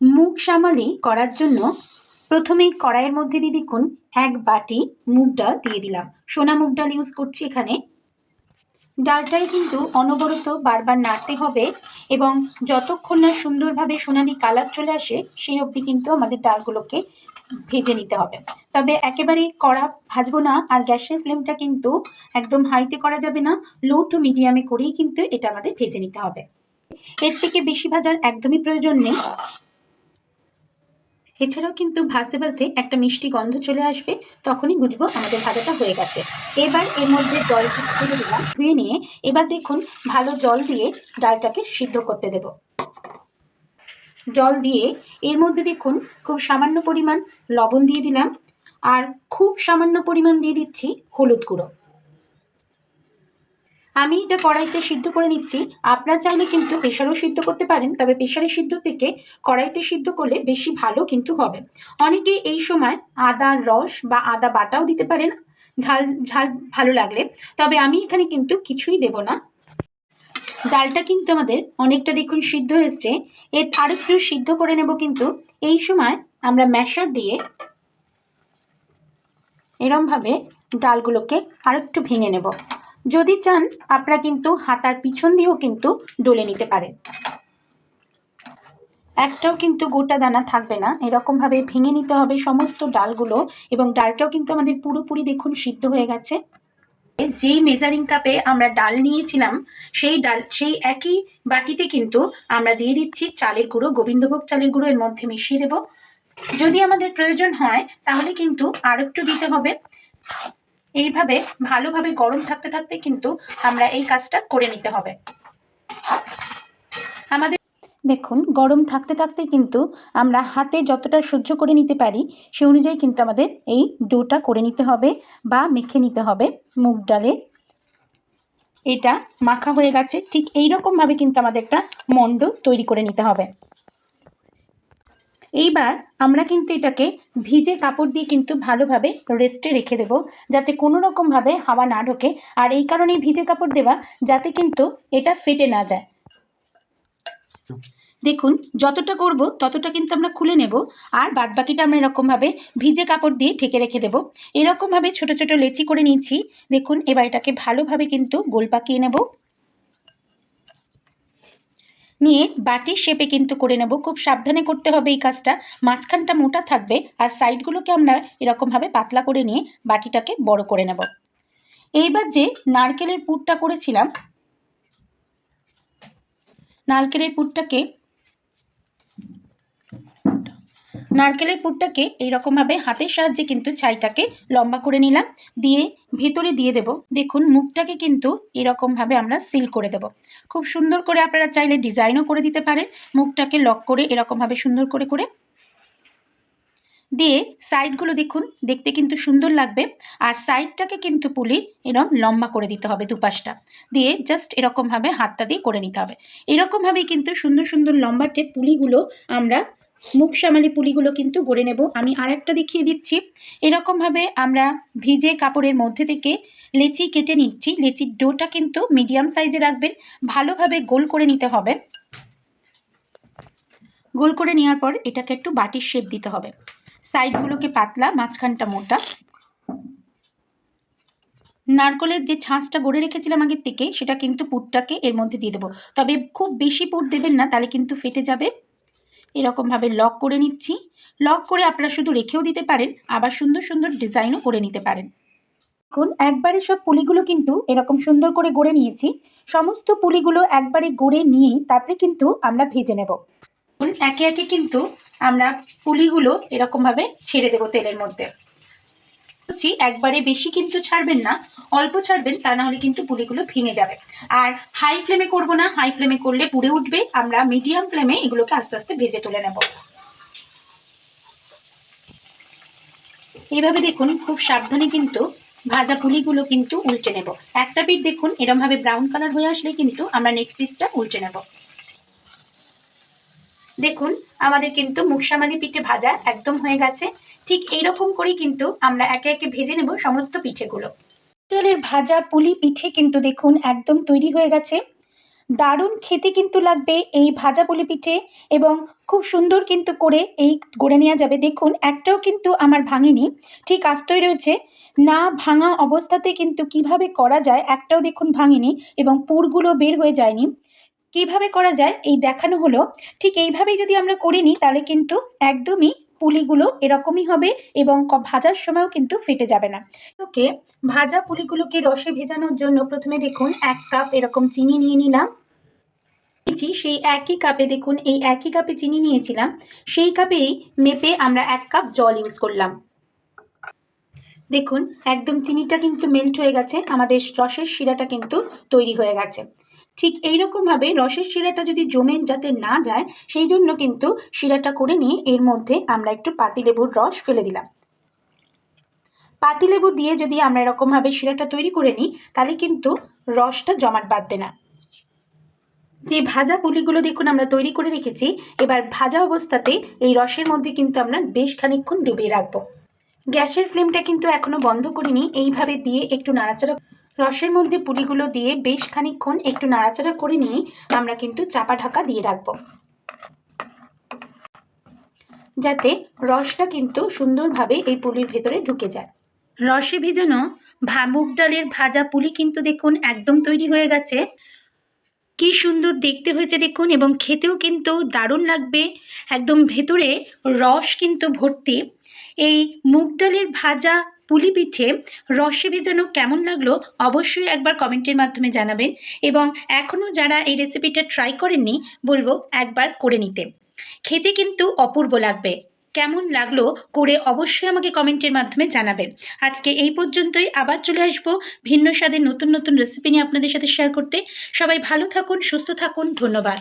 মুগ সামালি করার জন্য প্রথমেই কড়াইয়ের মধ্যে দিয়ে দেখুন 1 বাটি মুগ ডাল দিয়ে দিলাম। সোনা মুগ ডাল ইউজ করছি এখানে। ডালটাই কিন্তু অনবরত বারবার নাড়তে হবে এবং যতক্ষণ না সুন্দরভাবে সোনালি কালার চলে আসে সেই অবধি কিন্তু আমাদের ডালগুলোকে ভেজে নিতে হবে। তবে একেবারেই কড়া ভাজবো না, আর গ্যাসের ফ্লেমটা কিন্তু একদম হাইতে করা যাবে না, লো টু মিডিয়ামে করেই কিন্তু এটা আমাদের ভেজে নিতে হবে। এর থেকে বেশি ভাজার একদমই প্রয়োজন নেই। এছাড়াও কিন্তু ভাজতে ভাজতে একটা মিষ্টি গন্ধ চলে আসবে, তখনই বুঝবো আমাদের ভাজাটা হয়ে গেছে। এবার এর মধ্যে জল ঢেলে দিলাম, ধুয়ে নিয়ে এবার দেখুন ভালো জল দিয়ে ডালটাকে সিদ্ধ করতে দেব। জল দিয়ে এর মধ্যে দেখুন খুব সামান্য পরিমাণ লবণ দিয়ে দিলাম, আর খুব সামান্য পরিমাণ দিয়ে দিচ্ছি হলুদ গুঁড়ো। আমি এটা কড়াইতে সিদ্ধ করে নিচ্ছি। আপনারা চাইলে কিন্তু প্রেসারেও সিদ্ধ করতে পারেন, তবে প্রেসারে সিদ্ধ থেকে কড়াইতে সিদ্ধ করলে বেশি ভালো কিন্তু হবে। অনেকে এই সময় আদার রস বা আদা বাটাও দিতে পারেন ঝাল ঝাল ভালো লাগলে, তবে আমি এখানে কিন্তু কিছুই দেব না। ডালটা কিন্তু আমাদের অনেকটা দেখুন সিদ্ধ হয়েছে, এর আরেকটু সিদ্ধ করে নেব। কিন্তু এই সময় আমরা ম্যাশার দিয়ে এরমভাবে ডালগুলোকে আরেকটু ভেঙে নেব। যদি চান আপনারা কিন্তু হাতার পিছন দিয়েও কিন্তু ডলে নিতে পারেন, একটাও কিন্তু গোটা দানা থাকবে না। এরকমভাবে ভেঙে নিতে হবে সমস্ত ডালগুলো, এবং ডালটাও কিন্তু আমাদের পুরোপুরি দেখুন সিদ্ধ হয়ে গেছে। যেই মেজারিং কাপে আমরা ডাল নিয়েছিলাম সেই একই বাটিতে কিন্তু আমরা দিয়ে দিচ্ছি চালের গুঁড়ো, গোবিন্দভোগ চালের গুঁড়ো এর মধ্যে মিশিয়ে দেব। যদি আমাদের প্রয়োজন হয় তাহলে কিন্তু আরেকটু দিতে হবে। এইভাবে ভালোভাবে গরম থাকতে থাকতে কিন্তু আমরা এই কাজটা করে নিতে হবে। আমাদের দেখুন গরম থাকতে থাকতে কিন্তু আমরা হাতে যতটা সহ্য করে নিতে পারি সে অনুযায়ী কিন্তু আমাদের এই ডোটা করে নিতে হবে বা মেখে নিতে হবে। মুগ ডালে এটা মাখা হয়ে গেছে, ঠিক এইরকমভাবে কিন্তু আমাদের একটা মণ্ড তৈরি করে নিতে হবে। এইবার আমরা কিন্তু এটাকে ভিজে কাপড় দিয়ে কিন্তু ভালোভাবে রেস্টে রেখে দেব, যাতে কোনো রকমভাবে হাওয়া না ঢোকে। আর এই কারণেই ভিজে কাপড় দেওয়া, যাতে কিন্তু এটা ফেটে না যায়। দেখুন যতটা করব ততটা কিন্তু আমরা খুলে নেব, আর বাদবাকিটা আমরা এরকমভাবে ভিজে কাপড় দিয়ে ঢেকে রেখে দেব। এরকমভাবে ছোট ছোট লেচি করে নিচ্ছি। দেখুন এবার এটাকে ভালোভাবে কিন্তু গোল পাকিয়ে নেব, নিয়ে বাটির শেপে কিন্তু করে নেব। খুব সাবধানে করতে হবে এই কাজটা, মাঝখানটা মোটা থাকবে আর সাইডগুলোকে আমরা এরকমভাবে পাতলা করে নিয়ে বাটিটাকে বড় করে নেব। এইবার যে নারকেলের পুরটা করেছিলাম, নারকেলের পুরটাকে এইরকমভাবে হাতের সাহায্যে কিন্তু ছাইটাকে লম্বা করে নিলাম, দিয়ে ভেতরে দিয়ে দেব। দেখুন মুখটাকে কিন্তু এরকমভাবে আমরা সিল করে দেব। খুব সুন্দর করে আপনারা চাইলে ডিজাইনও করে দিতে পারেন। মুখটাকে লক করে এরকমভাবে সুন্দর করে করে দিয়ে সাইডগুলো দেখুন দেখতে কিন্তু সুন্দর লাগবে, আর সাইডটাকে কিন্তু পুলির এরকম লম্বা করে দিতে হবে। দুপাশটা দিয়ে জাস্ট এরকমভাবে হাতটা দিয়ে করে নিতে হবে। এরকমভাবেই কিন্তু সুন্দর সুন্দর লম্বাটে পুলিগুলো আমরা মুগ সামালি পুলিগুলো কিন্তু গড়ে নেব। আমি আরেকটা দেখিয়ে দিচ্ছি। এরকমভাবে আমরা ভিজে কাপড়ের মধ্যে থেকে লেচি কেটে নিচ্ছি। লেচির ডোটা কিন্তু মিডিয়াম সাইজে রাখবেন, ভালোভাবে গোল করে নিতে হবে। গোল করে নেওয়ার পর এটাকে একটু বাটির শেপ দিতে হবে। সাইডগুলোকে পাতলা, মাঝখানটা মোটা। নারকেলের যে ছাঁচটা গড়ে রেখেছিলাম আগের থেকে, সেটা কিন্তু পুরটাকে এর মধ্যে দিয়ে দেবো। তবে খুব বেশি পুর দেবেন না, তাহলে কিন্তু ফেটে যাবে। এরকমভাবে লক করে নিচ্ছি। লক করে আপনারা শুধু রেখেও দিতে পারেন, আবার সুন্দর সুন্দর ডিজাইনও করে নিতে পারেন। এখন একবারে সব পুলিগুলো কিন্তু এরকম সুন্দর করে গড়ে নিয়েছি। সমস্ত পুলিগুলো একবারে গড়ে নিয়েই তারপরে কিন্তু আমরা ভেজে নেব। একে একে কিন্তু আমরা পুলিগুলো এরকমভাবে ছেড়ে দেবো তেলের মধ্যে। একবারে বেশি কিন্তু ছাড়বেন না, অল্প ছাড়বেন, তা না হলে কিন্তু পুলিগুলো ভেঙে যাবে। আর হাই ফ্লেমে করব না, হাই ফ্লেমে করলে পুড়ে উঠবে। আমরা মিডিয়াম ফ্লেমে এগুলোকে আস্তে আস্তে ভেজে তুলে নেব। এইভাবে দেখুন খুব সাবধানে কিন্তু ভাজা পুলিগুলো কিন্তু উল্টে নেব। একটা পিঠ দেখুন এরমভাবে ব্রাউন কালার হয়ে আসলে কিন্তু আমরা নেক্সট পিঠটা উল্টে নেব। দেখুন আমাদের কিন্তু মুগসামালি পিঠে ভাজা একদম হয়ে গেছে। ঠিক এইরকম করেই কিন্তু আমরা একে একে ভেজে নেব সমস্ত পিঠেগুলো। তেলের ভাজা পুলি পিঠে কিন্তু দেখুন একদম তৈরি হয়ে গেছে। দারুণ খেতে কিন্তু লাগবে এই ভাজা পুলি পিঠে এবং খুব সুন্দর কিন্তু করে এই গড়ে নেওয়া যাবে। দেখুন একটাও কিন্তু আমার ভাঙেনি, ঠিক আস্তই রয়েছে। না ভাঙা অবস্থাতে কিন্তু কিভাবে করা যায়, একটাও দেখুন ভাঙেনি এবং পুরগুলো বের হয়ে যায়নি। কিভাবে করা যায় এই দেখানো হলো। ঠিক এইভাবেই যদি আমরা করে নিই তাহলে কিন্তু একদমই পুলিগুলো এরকমই হবে এবং ভাজার সময়ও কিন্তু ফেটে যাবে না। ওকে, ভাজা পুলিগুলোকে রসে ভেজানোর জন্য প্রথমে দেখুন 1 কাপ এরকম চিনি নিয়ে নিলাম। সেই একই কাপে দেখুন, এই একই কাপে চিনি নিয়েছিলাম, সেই কাপেই মেপে আমরা 1 কাপ জল ইউজ করলাম। দেখুন একদম চিনিটা কিন্তু মেল্ট হয়ে গেছে, আমাদের রসের শিরাটা কিন্তু তৈরি হয়ে গেছে। ঠিক এইরকমভাবে রসের শিরাটা যদি জমে যাতে না যায় সেই জন্য কিন্তু শিরাটা করে নিয়ে এর মধ্যে আমরা একটু পাতিলেবুর রস ফেলে দিলাম। পাতিলেবু দিয়ে যদি আমরা এরকমভাবে শিরাটা তৈরি করে নিই তাহলে কিন্তু রসটা জমাট বাঁধবে না। যে ভাজা পুলিগুলো দেখুন আমরা তৈরি করে রেখেছি, এবার ভাজা অবস্থাতে এই রসের মধ্যে কিন্তু আমরা বেশ খানিকক্ষণ ডুবিয়ে রাখবো। গ্যাসের ফ্লেমটা কিন্তু এখনো বন্ধ করিনি, এইভাবে দিয়ে একটু নাড়াচাড়া, রসের মধ্যে পুলিগুলো দিয়ে বেশ খানিকক্ষণ একটু নাড়াচাড়া করে নিয়ে আমরা কিন্তু চাপা ঢাকা দিয়ে রাখবো, যাতে রসটা কিন্তু সুন্দরভাবে এই পুলির ভেতরে ঢুকে যায়। রসে ভেজানো মুগ ডালের ভাজা পুলি কিন্তু দেখুন একদম তৈরি হয়ে গেছে। কি সুন্দর দেখতে হয়েছে দেখুন, এবং খেতেও কিন্তু দারুণ লাগবে। একদম ভেতরে রস কিন্তু ভর্তি। এই মুগ ডালের ভাজা পুলি পিঠে রসে ভেজানো কেমন লাগলো অবশ্যই একবার কমেন্টের মাধ্যমে জানাবেন, এবং এখনও যারা এই রেসিপিটা ট্রাই করেননি বলবো একবার করে নিতে। খেতে কিন্তু অপূর্ব লাগবে। কেমন লাগলো করে অবশ্যই আমাকে কমেন্টের মাধ্যমে জানাবেন। আজকে এই পর্যন্তই, আবার চলে আসবো ভিন্ন স্বাদের নতুন নতুন রেসিপি নিয়ে আপনাদের সাথে শেয়ার করতে। সবাই ভালো থাকুন, সুস্থ থাকুন, ধন্যবাদ।